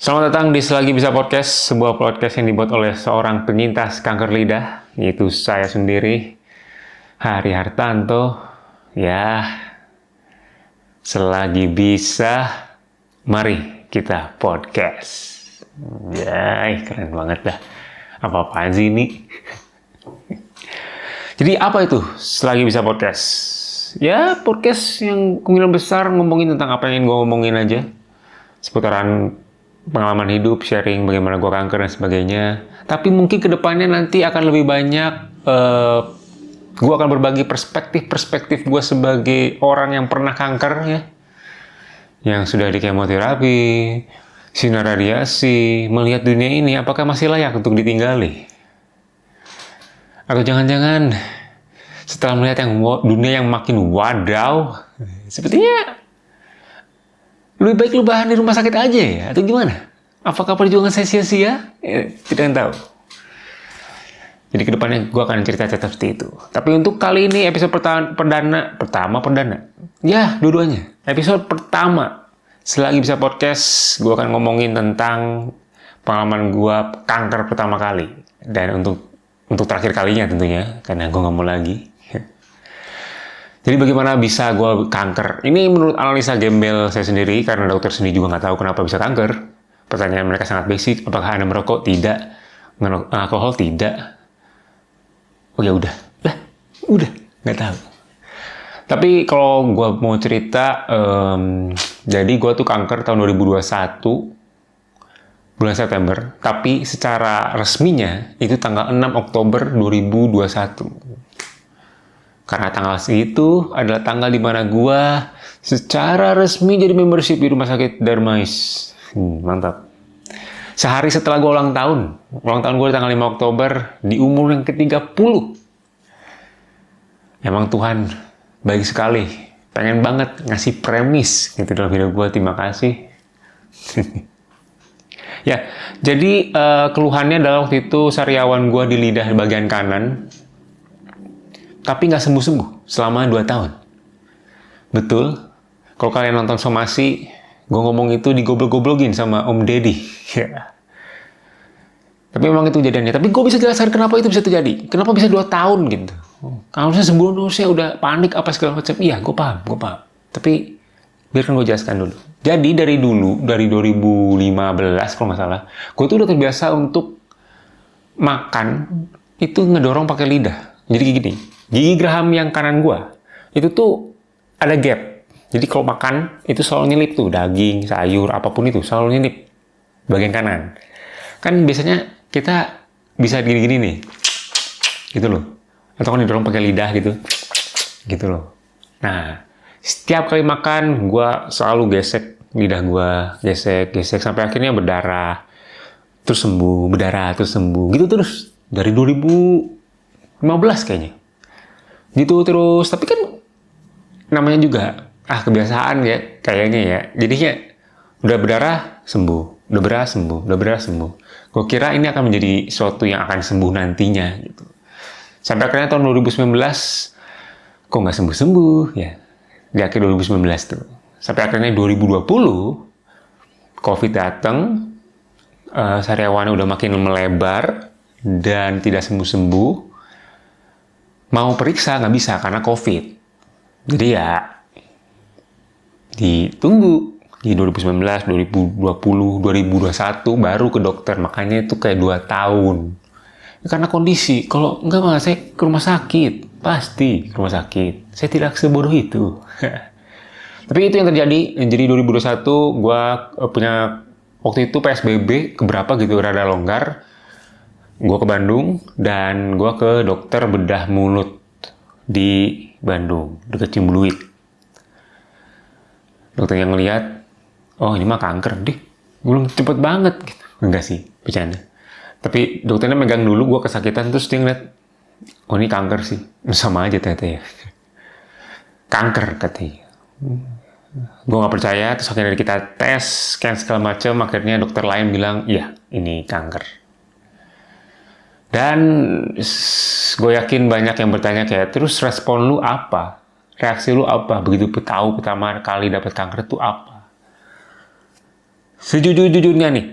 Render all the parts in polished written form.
Selamat datang di Selagi Bisa Podcast, sebuah podcast yang dibuat oleh seorang penyintas kanker lidah, yaitu saya sendiri, Hari Hartanto. Ya, selagi bisa, mari kita podcast. Ya, keren banget dah. Apa-apaan sih ini? Jadi apa itu Selagi Bisa Podcast? Ya, podcast yang kemungkinan besar ngomongin tentang apa yang ingin gue ngomongin aja. Seputaran pengalaman hidup, sharing bagaimana gue kanker dan sebagainya. Tapi mungkin kedepannya nanti akan lebih banyak gue akan berbagi perspektif gue sebagai orang yang pernah kanker ya, yang sudah di kemoterapi, sinar radiasi, melihat dunia ini apakah masih layak untuk ditinggali, atau jangan-jangan setelah melihat dunia yang makin wadaw, sepertinya lebih baik lu bahan di rumah sakit aja ya, atau gimana? Apakah perjuangan saya sia-sia? Tidak yang tahu. Jadi kedepannya gue akan cerita-cerita seperti itu. Tapi untuk kali ini episode perdana. Ya, dua-duanya. Episode pertama, selagi bisa podcast, gue akan ngomongin tentang pengalaman gue kanker pertama kali. Dan untuk terakhir kalinya tentunya, karena gue nggak mau lagi. Jadi bagaimana bisa gue kanker? Ini menurut analisa gembel saya sendiri, karena dokter sendiri juga nggak tahu kenapa bisa kanker. Pertanyaan mereka sangat basic, apakah Anda merokok? Tidak. Alkohol? Tidak. Oh ya udah, nggak tahu. Tapi kalau gue mau cerita, jadi gue tuh kanker tahun 2021, bulan September, tapi secara resminya itu tanggal 6 Oktober 2021. Karena tanggal segitu adalah tanggal di mana gue secara resmi jadi membership di Rumah Sakit Darmais. Mantap. Sehari setelah gue ulang tahun gue di tanggal 5 Oktober, di umur yang ke-30. Emang Tuhan baik sekali, pengen banget ngasih premis gitu dalam hidup gue, terima kasih. Ya, jadi keluhannya adalah waktu itu sariawan gue di lidah bagian kanan, tapi nggak sembuh-sembuh selama 2 tahun. Betul, kalau kalian nonton Somasi, gue ngomong itu digoblok-goblokin sama Om Deddy. Tapi memang itu kejadiannya. Tapi gue bisa jelaskan kenapa itu bisa terjadi. Kenapa bisa 2 tahun gitu. Kalau saya sebelum saya udah panik apa segala macam. Iya, gue paham. Tapi biarkan gue jelaskan dulu. Jadi dari 2015 kalau nggak salah, gue tuh udah terbiasa untuk makan itu ngedorong pakai lidah. Jadi gini, gigi geraham yang kanan gue itu tuh ada gap. Jadi kalau makan itu selalu nyelip tuh, daging, sayur, apapun itu selalu nyelip bagian kanan. Kan biasanya kita bisa gini-gini nih, gitu loh. Atau kan didorong pakai lidah gitu loh. Nah, setiap kali makan gue selalu gesek lidah gue, gesek sampai akhirnya berdarah, terus sembuh, gitu terus dari 2015 kayaknya. Gitu terus, tapi kan namanya juga kebiasaan ya kayaknya ya. Jadinya udah berdarah sembuh, udah berdarah sembuh. Gue kira ini akan menjadi sesuatu yang akan sembuh nantinya gitu. Sampai akhirnya tahun 2019 kok nggak sembuh-sembuh ya. Di akhir 2019 tuh. Sampai akhirnya 2020 COVID datang, sariawannya udah makin melebar dan tidak sembuh-sembuh. Mau periksa nggak bisa karena COVID. Jadi ya ditunggu di 2019, 2020, 2021 baru ke dokter. Makanya itu kayak 2 tahun. Karena kondisi, kalau enggak mah saya ke rumah sakit. Pasti ke rumah sakit. Saya tidak sebodoh itu. Tapi itu yang terjadi. Jadi 2021 gue punya, waktu itu PSBB keberapa gitu, rada longgar. Gue ke Bandung dan gue ke dokter bedah mulut di Bandung, dekat Cimbuluit. Dokter yang ngeliat, oh ini mah kanker deh, belum cepet banget gitu. Enggak sih, bercanda. Tapi dokternya megang dulu, gue kesakitan, terus dia ngeliat, oh ini kanker sih, sama aja ternyata ya. Kanker katanya. Gue gak percaya, terus akhirnya kita tes, scan segala macam, akhirnya dokter lain bilang, iya ini kanker. Dan gue yakin banyak yang bertanya kayak, terus respon lu apa? Reaksi lu apa? Begitu tahu pertama kali dapat kanker itu apa? Sejujur-jujurnya nih,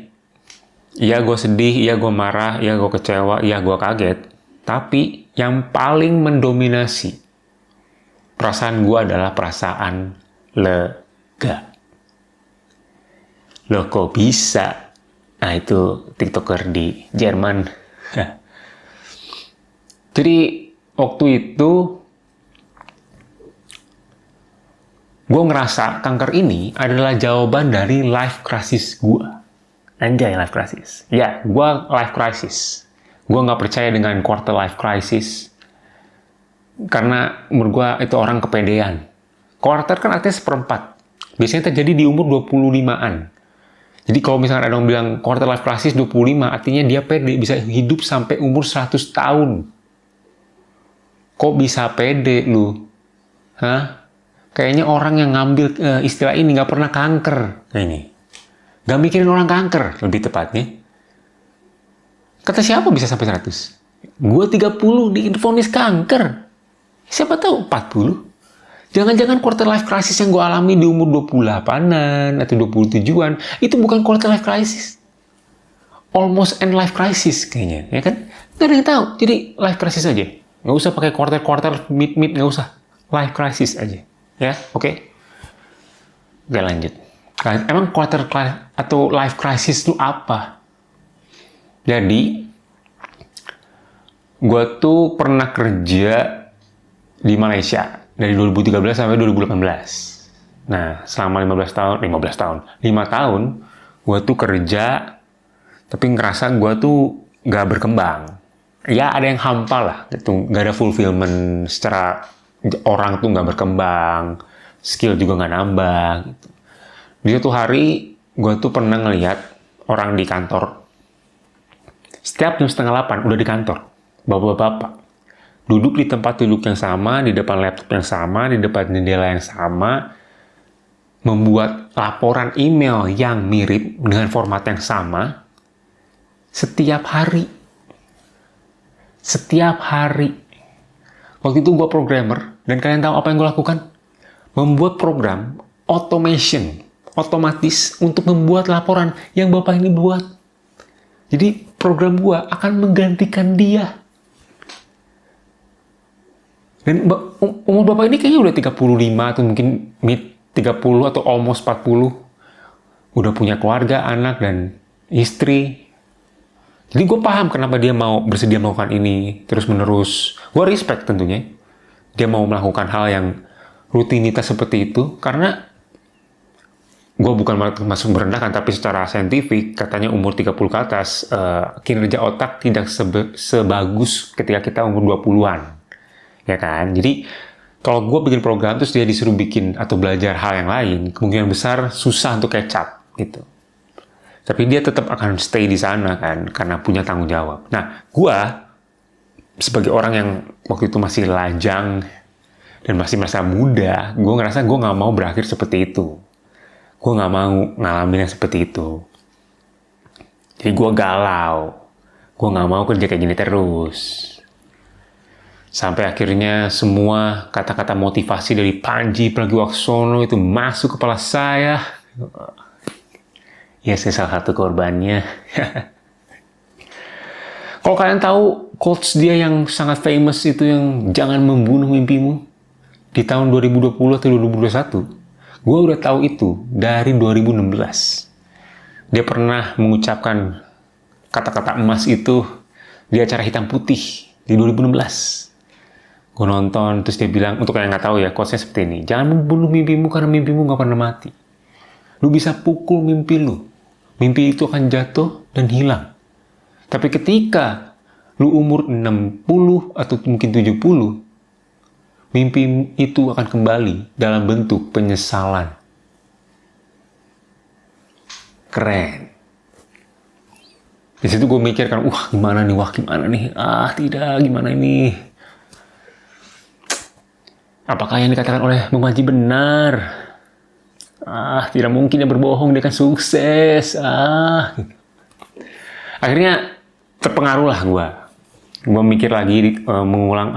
iya gue sedih, iya gue marah, iya gue kecewa, iya gue kaget. Tapi yang paling mendominasi perasaan gue adalah perasaan lega. Loh kok bisa? Nah itu TikToker di Jerman. Jadi waktu itu gue ngerasa kanker ini adalah jawaban dari life crisis gue. Anjay, life crisis. Ya, gue life crisis. Gue nggak percaya dengan quarter life crisis. Karena menurut gue itu orang kepedean. Quarter kan artinya seperempat. Biasanya terjadi di umur 25-an. Jadi kalau misalkan ada orang bilang quarter life crisis 25, artinya dia pede bisa hidup sampai umur 100 tahun. Kok bisa pede lu? Hah? Kayaknya orang yang ngambil istilah ini nggak pernah kanker. Nah ini. Nggak mikirin orang kanker, lebih tepatnya. Kata siapa bisa sampai 100? Gue 30 diinfonis kanker. Siapa tahu 40. Jangan-jangan quarter life crisis yang gue alami di umur 28-an atau 27-an, itu bukan quarter life crisis. Almost end life crisis kayaknya, ya kan? Nggak ada yang tahu, jadi life crisis aja. Nggak usah pakai quarter, mid, nggak usah. Life crisis aja, ya, oke? Oke, lanjut. Emang quarter atau life crisis itu apa? Jadi, gue tuh pernah kerja di Malaysia dari 2013 sampai 2018. Nah, selama 5 tahun, gue tuh kerja, tapi ngerasa gue tuh gak berkembang. Ya, ada yang hampa lah, gitu. Gak ada fulfillment secara orang tuh gak berkembang, skill juga gak nambah, gitu. Di suatu hari, gue tuh pernah ngeliat orang di kantor. Setiap jam 7:30 udah di kantor. Bapak-bapak. Duduk di tempat duduk yang sama, di depan laptop yang sama, di depan jendela yang sama. Membuat laporan email yang mirip dengan format yang sama. Setiap hari. Setiap hari. Waktu itu gue programmer, dan kalian tahu apa yang gue lakukan? Membuat program automation. Otomatis untuk membuat laporan yang Bapak ini buat. Jadi program gua akan menggantikan dia. Dan umur Bapak ini kayaknya udah 35 atau mungkin mid 30 atau almost 40. Udah punya keluarga, anak, dan istri. Jadi gue paham kenapa dia mau bersedia melakukan ini terus-menerus. Gue respect tentunya. Dia mau melakukan hal yang rutinitas seperti itu karena gue bukan masuk merendahkan, tapi secara saintifik, katanya umur 30 ke atas, kinerja otak tidak sebagus ketika kita umur 20-an. Ya kan? Jadi, kalau gue bikin program, terus dia disuruh bikin atau belajar hal yang lain, kemungkinan besar susah untuk catch up, gitu. Tapi dia tetap akan stay di sana, kan? Karena punya tanggung jawab. Nah, gue, sebagai orang yang waktu itu masih lajang, dan masih merasa muda, gue ngerasa gue nggak mau berakhir seperti itu. Gue gak mau ngalamin yang seperti itu. Jadi gue galau. Gue gak mau kerja kayak gini terus. Sampai akhirnya semua kata-kata motivasi dari Panji Pragiwaksono itu masuk kepala saya. Ya, saya salah satu korbannya. Kalau kalian tahu quotes dia yang sangat famous itu yang jangan membunuh mimpimu di tahun 2020 atau 2021. Gue udah tahu itu dari 2016. Dia pernah mengucapkan kata-kata emas itu di acara hitam putih di 2016. Gue nonton, terus dia bilang, untuk yang nggak tahu ya, quotes-nya seperti ini. Jangan membunuh mimpimu karena mimpimu nggak pernah mati. Lu bisa pukul mimpi lu. Mimpi itu akan jatuh dan hilang. Tapi ketika lu umur 60 atau mungkin 70, mimpi itu akan kembali dalam bentuk penyesalan. Keren. Di situ gue mikir kan, gimana nih, tidak, gimana ini. Apakah yang dikatakan oleh Bang Panji benar? Tidak mungkin dia berbohong, dia kan sukses. Akhirnya terpengaruh lah gue. Gue mikir lagi, mengulang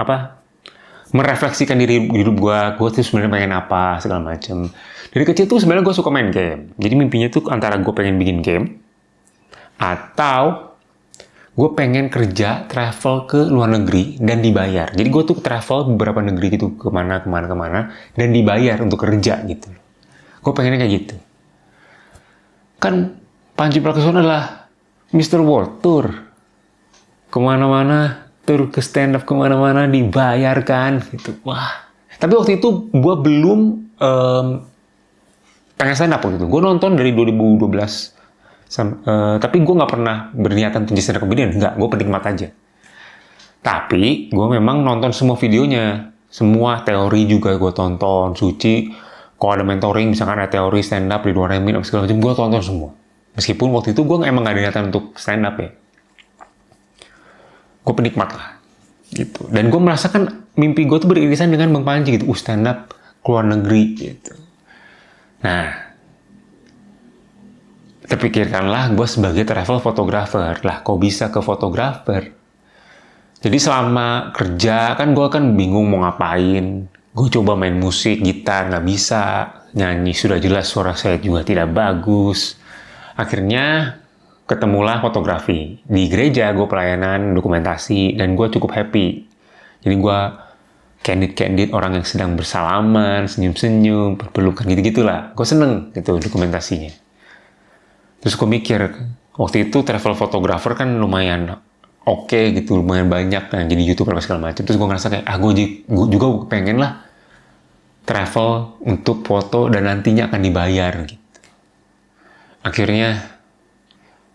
merefleksikan diri hidup gue tuh sebenarnya pengen apa segala macem. Dari kecil tuh sebenarnya gue suka main game. Jadi mimpinya tuh antara gue pengen bikin game atau gue pengen kerja travel ke luar negeri dan dibayar. Jadi gue tuh travel beberapa negeri gitu kemana dan dibayar untuk kerja gitu. Gue pengennya kayak gitu. Kan Panji Pragiwaksono adalah Mr. World Tour. Kemana-mana, tur ke stand up kemana-mana dibayarkan gitu. Wah. Tapi waktu itu gue belum pengen stand up gitu. Gue nonton dari 2012. Tapi gue nggak pernah berniatan untuk jadi stand up comedian. Nggak, gue penikmat aja. Tapi gue memang nonton semua videonya. Semua teori juga gue tonton. Suci, kalau ada mentoring, misalkan ada teori stand up di luar Remin, segala macam, gue tonton semua. Meskipun waktu itu gue emang nggak ada niatan untuk stand up ya. Gue penikmat lah. Gitu. Dan gue merasakan mimpi gue tuh beririsan dengan Bang Panji gitu. Stand up ke luar negeri gitu. Nah, terpikirkanlah gue sebagai travel photographer. Lah, kok bisa ke fotografer? Jadi selama kerja kan gue kan bingung mau ngapain. Gue coba main musik, gitar, nggak bisa. Nyanyi sudah jelas suara saya juga tidak bagus. Akhirnya ketemulah fotografi. Di gereja gue pelayanan dokumentasi dan gue cukup happy. Jadi gue candid orang yang sedang bersalaman, senyum-senyum, berpelukan gitu-gitulah. Gue seneng gitu dokumentasinya. Terus gue mikir, waktu itu travel photographer kan lumayan oke gitu, lumayan banyak kan, jadi YouTuber segala macam. Terus gue ngerasa kayak, gue juga pengen lah travel untuk foto dan nantinya akan dibayar gitu. Akhirnya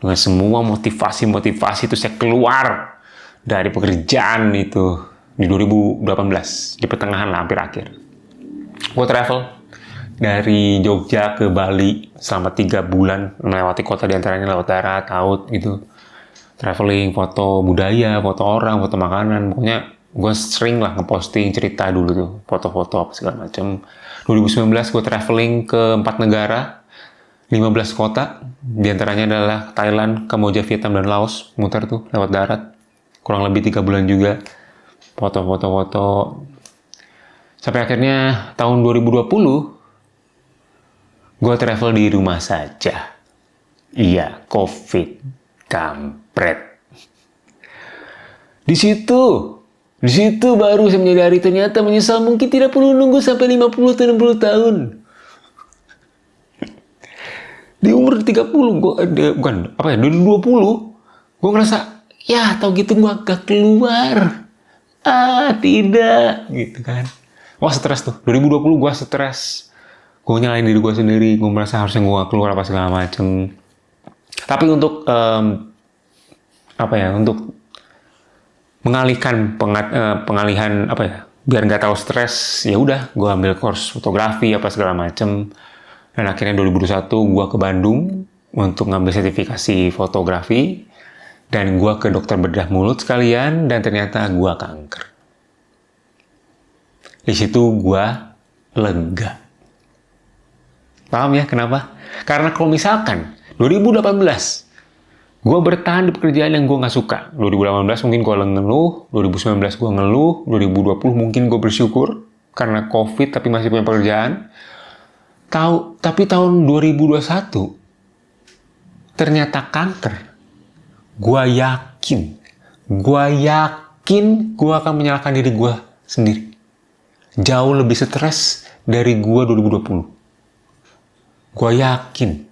dengan semua motivasi itu saya keluar dari pekerjaan itu di 2018, di pertengahan lah, hampir akhir. Gue travel dari Jogja ke Bali selama 3 bulan, melewati kota diantaranya lewat darat, laut gitu. Traveling, foto budaya, foto orang, foto makanan. Pokoknya gue sering lah ngeposting cerita dulu tuh, foto-foto apa segala macam. 2019 gue traveling ke 4 negara, 15 kota, diantaranya adalah Thailand, Kamboja, Vietnam, dan Laos. Muter tuh lewat darat, kurang lebih 3 bulan juga. Foto-foto. Sampai akhirnya tahun 2020, gue travel di rumah saja. Iya, COVID. Kampret. Di situ baru saya menyadari ternyata menyesal mungkin tidak perlu nunggu sampai 50 atau 60 tahun. Di umur 30, di 20, gue ngerasa, ya tau gitu gue agak keluar. Tidak, gitu kan. Wah, stres tuh. 2020 gue stres. Gue nyalain diri gue sendiri, gue merasa harusnya gue gak keluar apa segala macem. Tapi untuk untuk mengalihkan pengalihan biar nggak terlalu stres, ya udah gue ambil course fotografi apa segala macem. Dan akhirnya 2021 gue ke Bandung untuk ngambil sertifikasi fotografi dan gue ke dokter bedah mulut sekalian dan ternyata gue kanker. Di situ gue lega. Paham ya kenapa? Karena kalau misalkan 2018 gue bertahan di pekerjaan yang gue nggak suka. 2018 mungkin gue ngeluh, 2019 gue ngeluh, 2020 mungkin gue bersyukur karena COVID tapi masih punya pekerjaan. Tapi tahun 2021 ternyata kanker. Gue yakin gue akan menyalahkan diri gue sendiri. Jauh lebih stres dari gue 2020. Gue yakin.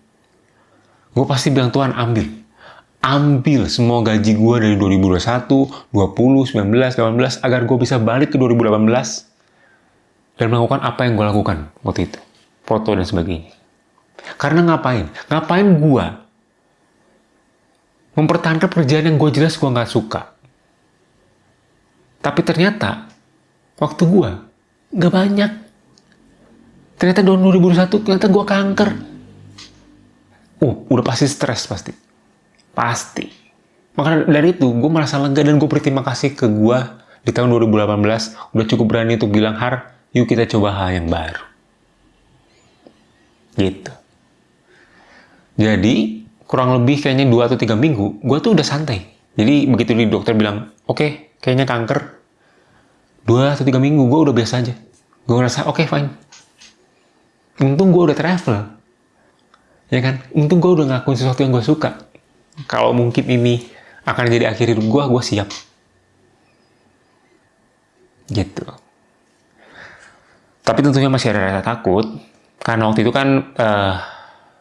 Gue pasti bilang, Tuhan ambil semua gaji gue dari 2021, 20, 19, 18 agar gue bisa balik ke 2018 dan melakukan apa yang gue lakukan waktu itu. Foto dan sebagainya. Karena ngapain gue mempertahankan pekerjaan yang gue jelas gue gak suka. Tapi ternyata waktu gue gak banyak. Ternyata tahun 2021 ternyata gue kanker. Udah pasti stres pasti. Maka dari itu gue merasa lega dan gue berterima kasih ke gue di tahun 2018 udah cukup berani untuk bilang, Har, yuk kita coba hal yang baru. Gitu. Jadi kurang lebih kayaknya 2 atau 3 minggu gue tuh udah santai. Jadi begitu di dokter bilang, oke, kayaknya kanker, 2 atau 3 minggu gue udah biasa aja. Gue ngerasa oke, fine. Untung gue udah travel. Ya kan? Untung gue udah ngelakuin sesuatu yang gue suka. Kalau mungkin ini akan jadi akhir hidup gue siap. Gitu. Tapi tentunya masih ada rasa takut. Karena waktu itu kan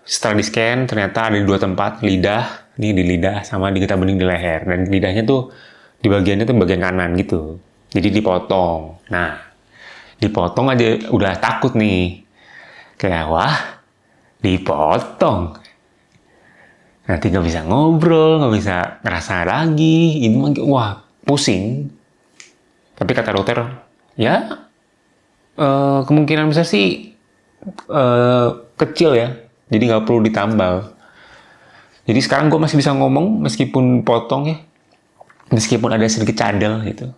setelah di-scan ternyata ada di 2 tempat, lidah, ini di lidah sama di getah bening di leher. Dan lidahnya tuh di bagiannya tuh bagian kanan gitu. Jadi dipotong. Nah, dipotong aja udah takut nih. Kayak wah, dipotong. Nanti gak bisa ngobrol, gak bisa ngerasa lagi. Ini wah, pusing. Tapi kata dokter, ya kemungkinan besar sih kecil ya. Jadi nggak perlu ditambal. Jadi sekarang gue masih bisa ngomong meskipun potong ya. Meskipun ada sedikit cadel gitu.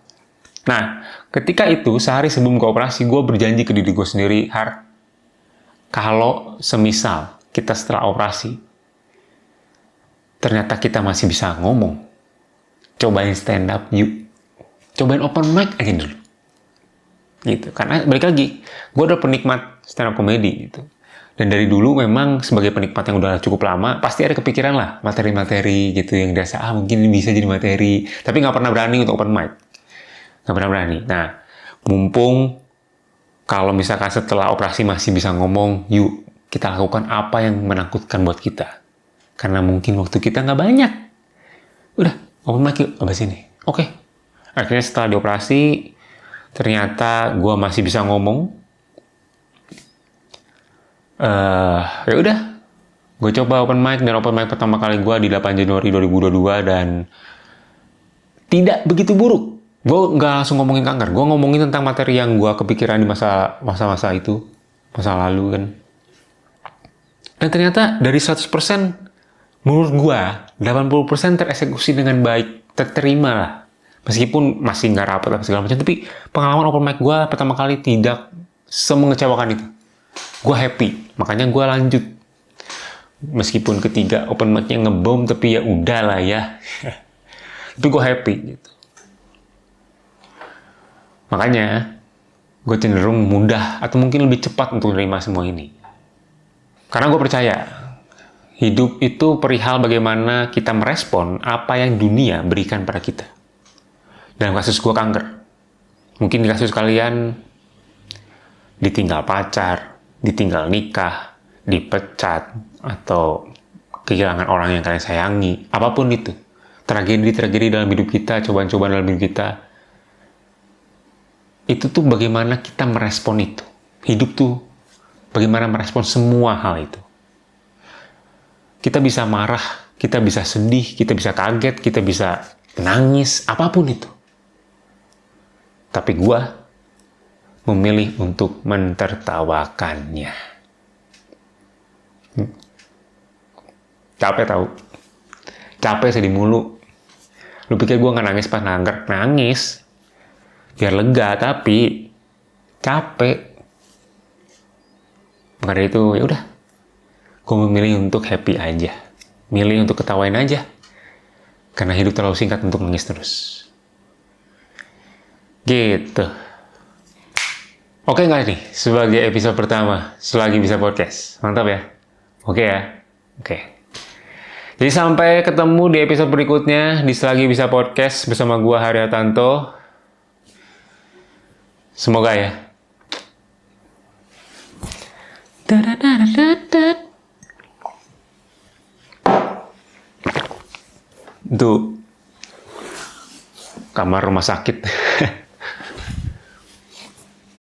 Nah, ketika itu sehari sebelum gue operasi, gue berjanji ke diri gue sendiri, kalau semisal kita setelah operasi, ternyata kita masih bisa ngomong, cobain stand up yuk. Cobain open mic aja dulu. Gitu. Karena balik lagi, gue udah penikmat stand up comedy gitu. Dan dari dulu memang sebagai penikmat yang udah cukup lama, pasti ada kepikiran lah materi-materi gitu yang dirasa mungkin ini bisa jadi materi. Tapi nggak pernah berani untuk open mic. Nggak pernah berani. Nah, mumpung kalau misalkan setelah operasi masih bisa ngomong, yuk kita lakukan apa yang menakutkan buat kita. Karena mungkin waktu kita nggak banyak. Udah, open mic yuk, abis ini. Oke. Akhirnya setelah dioperasi, ternyata gue masih bisa ngomong. Ya udah, gue coba open mic, dan open mic pertama kali gue di 8 Januari 2022 dan tidak begitu buruk. Gue nggak langsung ngomongin kanker, gue ngomongin tentang materi yang gue kepikiran di masa-masa itu, masa lalu kan. Dan ternyata dari 100%, menurut gue 80% tereksekusi dengan baik, terterima lah. Meskipun masih nggak rapat apa segala macam, tapi pengalaman open mic gue pertama kali tidak semengecewakan itu. Gue happy, makanya gue lanjut. Meskipun ketiga open mic-nya ngebom, tapi ya udah lah ya. Tapi gue happy gitu. Makanya gue cenderung mudah atau mungkin lebih cepat untuk menerima semua ini. Karena gue percaya hidup itu perihal bagaimana kita merespon apa yang dunia berikan pada kita. Dalam kasus gue kanker, mungkin di kasus kalian ditinggal pacar, ditinggal nikah, dipecat, atau kehilangan orang yang kalian sayangi, apapun itu. Tragedi-tragedi dalam hidup kita, cobaan-cobaan dalam hidup kita, itu tuh bagaimana kita merespon itu. Hidup tuh bagaimana merespon semua hal itu. Kita bisa marah, kita bisa sedih, kita bisa kaget, kita bisa nangis, apapun itu. Tapi gue memilih untuk mentertawakannya. Capek tahu? Capek sedih mulu. Lu pikir gue nggak nangis pas kanker? Nangis. Biar lega, tapi capek. Maka dari itu, ya udah. Gue memilih untuk happy aja. Milih untuk ketawain aja. Karena hidup terlalu singkat untuk nangis terus. Gitu. Oke nggak nih, sebagai episode pertama, selagi bisa podcast. Mantap ya? Oke ya? Oke. Jadi sampai ketemu di episode berikutnya, di Selagi Bisa Podcast bersama gua Haryatanto. Semoga ya. Itu kamar rumah sakit.